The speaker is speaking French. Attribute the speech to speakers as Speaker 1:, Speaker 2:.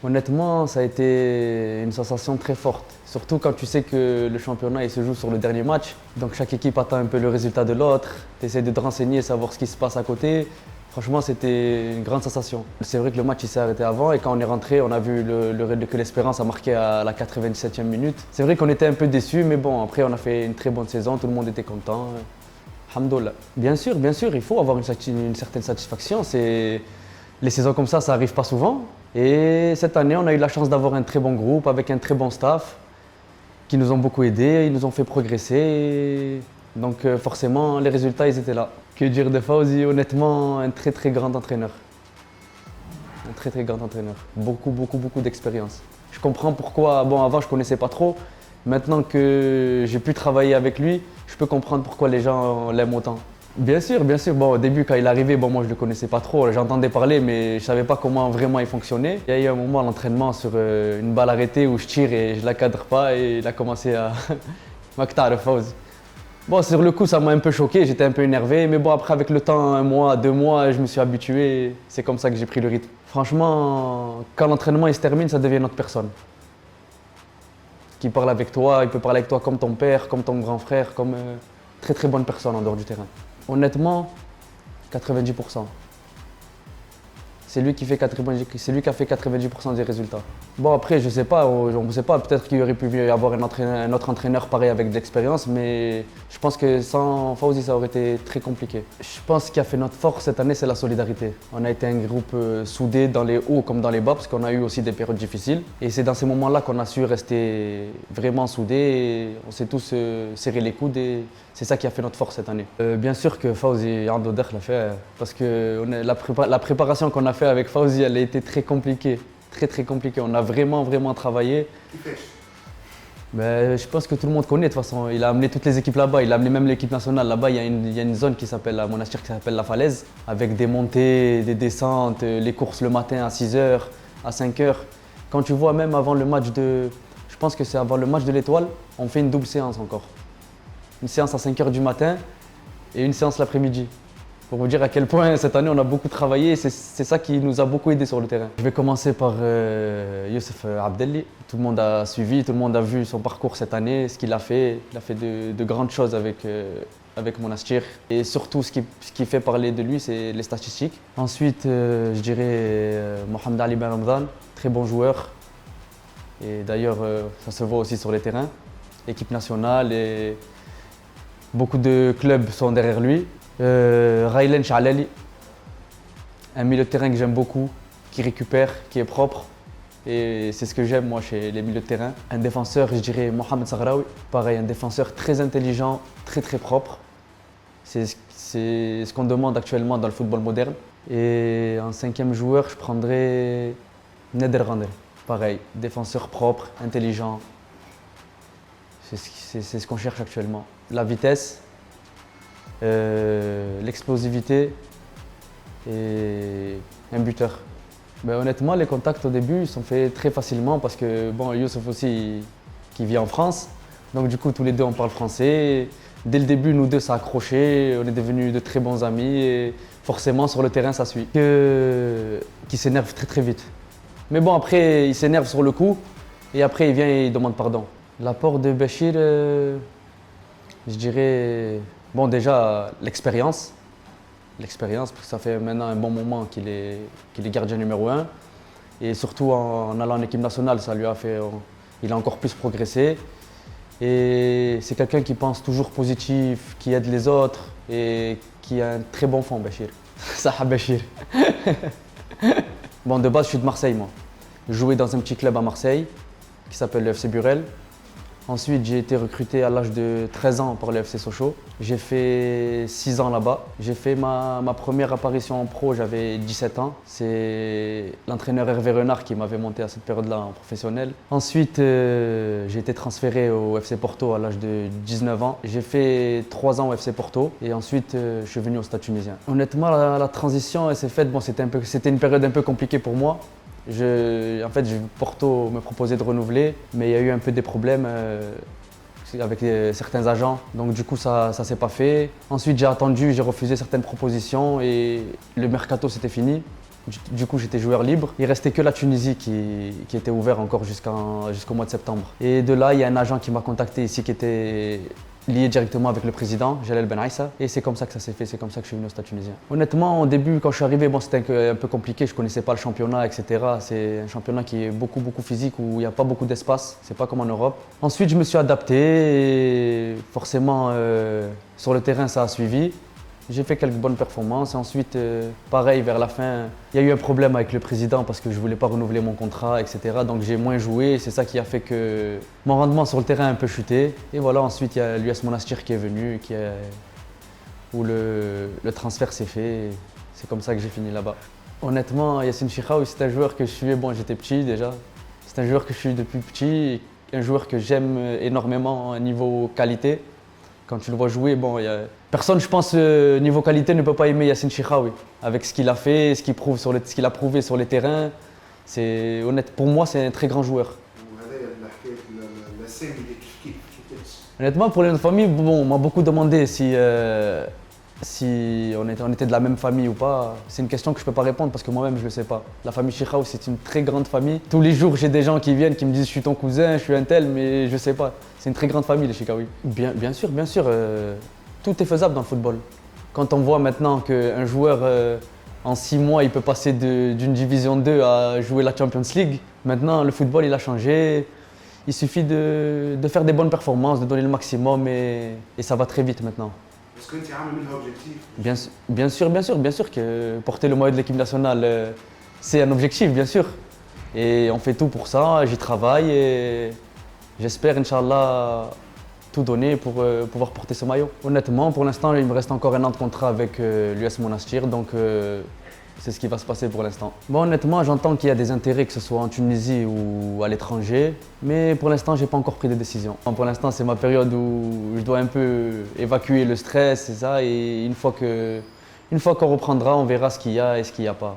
Speaker 1: Honnêtement, ça a été une sensation très forte. Surtout quand tu sais que le championnat il se joue sur le dernier match. Donc chaque équipe attend un peu le résultat de l'autre. Tu essaies de te renseigner, savoir ce qui se passe à côté. Franchement, c'était une grande sensation. C'est vrai que le match il s'est arrêté avant et quand on est rentré, on a vu que l'Espérance a marqué à la 97e minute. C'est vrai qu'on était un peu déçus, mais bon, après on a fait une très bonne saison, tout le monde était content. Alhamdoulilah. Bien sûr, il faut avoir une certaine satisfaction. Les saisons comme ça n'arrive pas souvent. Et cette année, on a eu la chance d'avoir un très bon groupe avec un très bon staff qui nous ont beaucoup aidés, ils nous ont fait progresser. Donc forcément, les résultats, ils étaient là. Que dire de Fawzi? Honnêtement, un très grand entraîneur. Un très grand entraîneur. Beaucoup d'expérience. Je comprends pourquoi, bon avant je ne connaissais pas trop. Maintenant que j'ai pu travailler avec lui, je peux comprendre pourquoi les gens l'aiment autant. Bien sûr. Bon, au début, quand il est arrivé, bon, moi, je ne le connaissais pas trop. J'entendais parler, mais je ne savais pas comment vraiment il fonctionnait. Il y a eu un moment à l'entraînement sur une balle arrêtée où je tire et je ne la cadre pas et il a commencé à m'actar Fawzi. Bon, sur le coup, ça m'a un peu choqué, j'étais un peu énervé. Mais bon, après, avec le temps, 1 mois, 2 mois, je me suis habitué. C'est comme ça que j'ai pris le rythme. Franchement, quand l'entraînement il se termine, ça devient une autre personne. Qui parle avec toi, il peut parler avec toi comme ton père, comme ton grand frère, comme très bonne personne en dehors du terrain. Honnêtement, 90%. C'est lui qui a fait 90% des résultats. Bon après, je sais pas, on ne sait pas, peut-être qu'il aurait pu y avoir un autre entraîneur pareil avec de l'expérience, mais je pense que sans Fawzi, ça aurait été très compliqué. Je pense qu'il a fait notre force cette année, c'est la solidarité. On a été un groupe soudé dans les hauts comme dans les bas, parce qu'on a eu aussi des périodes difficiles. Et c'est dans ces moments-là qu'on a su rester vraiment soudés, et on s'est tous serré les coudes, et c'est ça qui a fait notre force cette année. Bien sûr que Fawzi a l'a fait, parce que la préparation qu'on a fait avec Fawzi, elle a été très compliquée. Très compliquée. On a vraiment travaillé. Mais je pense que tout le monde connaît de toute façon. Il a amené toutes les équipes là-bas, il a amené même l'équipe nationale. Là-bas, il y a une zone qui s'appelle à Monastir, qui s'appelle la Falaise, avec des montées, des descentes, les courses le matin à 6h, à 5h. Quand tu vois même avant le match je pense que c'est avant le match de l'Étoile, on fait une double séance encore. Une séance à 5h du matin et une séance l'après-midi. Pour vous dire à quel point cette année on a beaucoup travaillé, c'est ça qui nous a beaucoup aidé sur le terrain. Je vais commencer par Youssef Abdelli. Tout le monde a suivi, tout le monde a vu son parcours cette année, ce qu'il a fait. Il a fait de grandes choses avec Monastir. Et surtout, ce qui fait parler de lui, c'est les statistiques. Ensuite, je dirais Mohamed Ali Ben Ramdan, très bon joueur. Et d'ailleurs, ça se voit aussi sur les terrains. Équipe nationale et beaucoup de clubs sont derrière lui. Raylen Chalali, un milieu de terrain que j'aime beaucoup, qui récupère, qui est propre. Et c'est ce que j'aime moi chez les milieux de terrain. Un défenseur, je dirais Mohamed Saghraoui. Pareil, un défenseur très intelligent, très propre. C'est ce qu'on demande actuellement dans le football moderne. Et en 5e joueur, je prendrais Neder Randel. Pareil, défenseur propre, intelligent. C'est ce qu'on cherche actuellement. La vitesse, l'explosivité et un buteur. Ben, honnêtement, les contacts au début ils sont faits très facilement parce que bon, Youssef aussi qui vit en France, donc du coup tous les deux on parle français. Dès le début, nous deux ça a accroché, on est devenus de très bons amis et forcément sur le terrain ça suit. Qui s'énerve très vite. Mais bon, après il s'énerve sur le coup et après il vient et il demande pardon. L'apport de Bachir, je dirais. Bon, déjà, l'expérience, parce que ça fait maintenant un bon moment qu'il est gardien numéro 1. Et surtout en allant en équipe nationale, ça lui a fait, il a encore plus progressé. Et c'est quelqu'un qui pense toujours positif, qui aide les autres et qui a un très bon fond, Bachir. Saha Bachir. Bon, de base, je suis de Marseille, moi. Je jouais dans un petit club à Marseille qui s'appelle le FC Burel. Ensuite, j'ai été recruté à l'âge de 13 ans par le FC Sochaux. J'ai fait 6 ans là-bas. J'ai fait ma première apparition en pro, j'avais 17 ans. C'est l'entraîneur Hervé Renard qui m'avait monté à cette période-là en professionnel. Ensuite, j'ai été transféré au FC Porto à l'âge de 19 ans. J'ai fait 3 ans au FC Porto et ensuite, je suis venu au Stade Tunisien. Honnêtement, la transition elle s'est faite. Bon, c'était une période un peu compliquée pour moi. Porto me proposait de renouveler, mais il y a eu un peu des problèmes avec certains agents. Donc du coup, ça ne s'est pas fait. Ensuite, j'ai attendu, j'ai refusé certaines propositions et le mercato, c'était fini. Du coup, j'étais joueur libre. Il restait que la Tunisie qui était ouvert encore jusqu'au mois de septembre. Et de là, il y a un agent qui m'a contacté ici qui était lié directement avec le président, Jalal Ben Aissa. Et c'est comme ça que ça s'est fait, c'est comme ça que je suis venu au Stade tunisien. Honnêtement, au début, quand je suis arrivé, bon, c'était un peu compliqué, je ne connaissais pas le championnat, etc. C'est un championnat qui est beaucoup physique, où il n'y a pas beaucoup d'espace, c'est pas comme en Europe. Ensuite, je me suis adapté et forcément, sur le terrain, ça a suivi. J'ai fait quelques bonnes performances et ensuite, pareil, vers la fin, il y a eu un problème avec le président parce que je ne voulais pas renouveler mon contrat, etc. Donc j'ai moins joué, c'est ça qui a fait que mon rendement sur le terrain a un peu chuté. Et voilà, ensuite il y a l'US Monastir qui est venu, où le transfert s'est fait. C'est comme ça que j'ai fini là-bas. Honnêtement, Yassine Chikhaoui, c'est un joueur que je suivais, bon j'étais petit déjà. C'est un joueur que je suis depuis petit, un joueur que j'aime énormément niveau qualité. Quand tu le vois jouer, bon, personne, je pense, niveau qualité, ne peut pas aimer Yassine Chikhaoui. Avec ce qu'il a fait, ce qu'il a prouvé sur les terrains, pour moi, c'est un très grand joueur. Honnêtement, pour les familles, bon, on m'a beaucoup demandé si on était de la même famille ou pas. C'est une question que je ne peux pas répondre parce que moi-même, je ne le sais pas. La famille Chikhaoui, c'est une très grande famille. Tous les jours, j'ai des gens qui viennent, qui me disent « je suis ton cousin, je suis un tel », mais je ne sais pas. C'est une très grande famille, les Chikhaoui. Bien sûr, tout est faisable dans le football. Quand on voit maintenant qu'un joueur, en 6 mois, il peut passer d'une division 2 à jouer la Champions League, maintenant, le football, il a changé. Il suffit de faire des bonnes performances, de donner le maximum et ça va très vite maintenant.
Speaker 2: Est-ce que tu as un objectif?
Speaker 1: Bien sûr que porter le maillot de l'équipe nationale, c'est un objectif, bien sûr. Et on fait tout pour ça, j'y travaille et j'espère, Inch'Allah, tout donner pour pouvoir porter ce maillot. Honnêtement, pour l'instant, il me reste encore 1 an de contrat avec l'US Monastir, donc c'est ce qui va se passer pour l'instant. Bon, honnêtement, j'entends qu'il y a des intérêts, que ce soit en Tunisie ou à l'étranger, mais pour l'instant, je n'ai pas encore pris de décision. Pour l'instant, c'est ma période où je dois un peu évacuer le stress et ça, et une fois qu'on reprendra, on verra ce qu'il y a et ce qu'il n'y a pas.